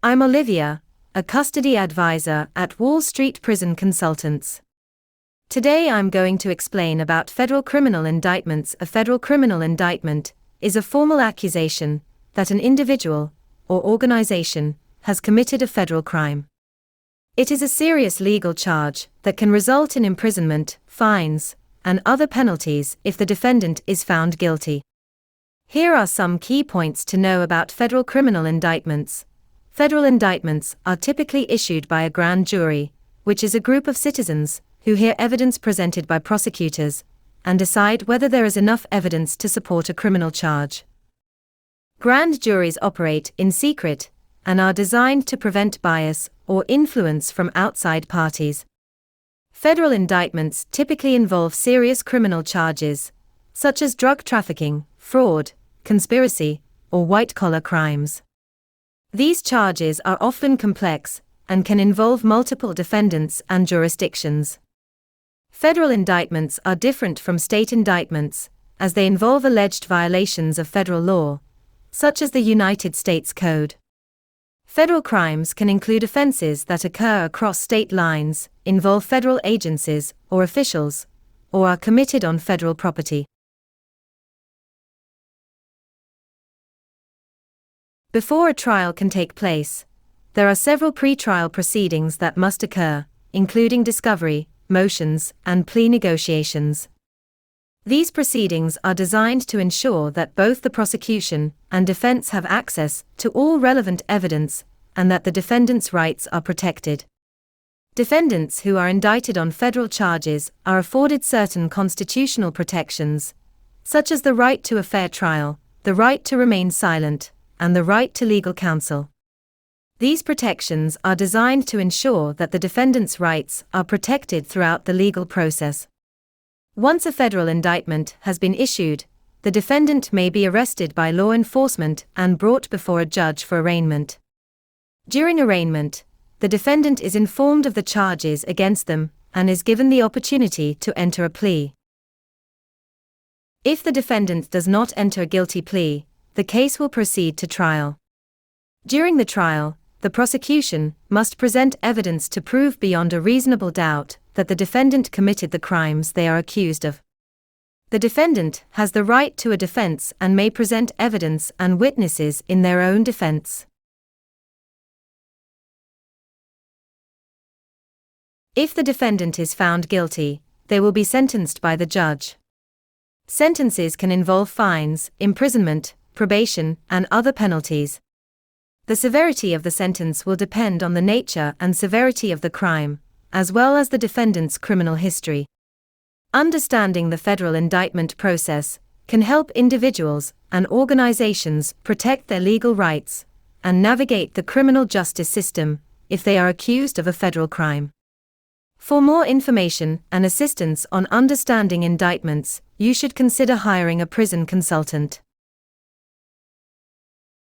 I'm Olivia, a custody advisor at Wall Street Prison Consultants. Today I'm going to explain about federal criminal indictments. A federal criminal indictment is a formal accusation that an individual or organization has committed a federal crime. It is a serious legal charge that can result in imprisonment, fines, and other penalties if the defendant is found guilty. Here are some key points to know about federal criminal indictments. Federal indictments are typically issued by a grand jury, which is a group of citizens who hear evidence presented by prosecutors and decide whether there is enough evidence to support a criminal charge. Grand juries operate in secret and are designed to prevent bias or influence from outside parties. Federal indictments typically involve serious criminal charges, such as drug trafficking, fraud, conspiracy, or white-collar crimes. These charges are often complex and can involve multiple defendants and jurisdictions. Federal indictments are different from state indictments, as they involve alleged violations of federal law, such as the United States Code. Federal crimes can include offenses that occur across state lines, involve federal agencies or officials, or are committed on federal property. Before a trial can take place, there are several pre-trial proceedings that must occur, including discovery, motions, and plea negotiations. These proceedings are designed to ensure that both the prosecution and defense have access to all relevant evidence and that the defendant's rights are protected. Defendants who are indicted on federal charges are afforded certain constitutional protections, such as the right to a fair trial, the right to remain silent, and the right to legal counsel. These protections are designed to ensure that the defendant's rights are protected throughout the legal process. Once a federal indictment has been issued, the defendant may be arrested by law enforcement and brought before a judge for arraignment. During arraignment, the defendant is informed of the charges against them and is given the opportunity to enter a plea. If the defendant does not enter a guilty plea, the case will proceed to trial. During the trial, the prosecution must present evidence to prove beyond a reasonable doubt that the defendant committed the crimes they are accused of. The defendant has the right to a defense and may present evidence and witnesses in their own defense. If the defendant is found guilty, they will be sentenced by the judge. Sentences can involve fines, imprisonment, probation, and other penalties. The severity of the sentence will depend on the nature and severity of the crime, as well as the defendant's criminal history. Understanding the federal indictment process can help individuals and organizations protect their legal rights and navigate the criminal justice system if they are accused of a federal crime. For more information and assistance on understanding indictments, you should consider hiring a prison consultant.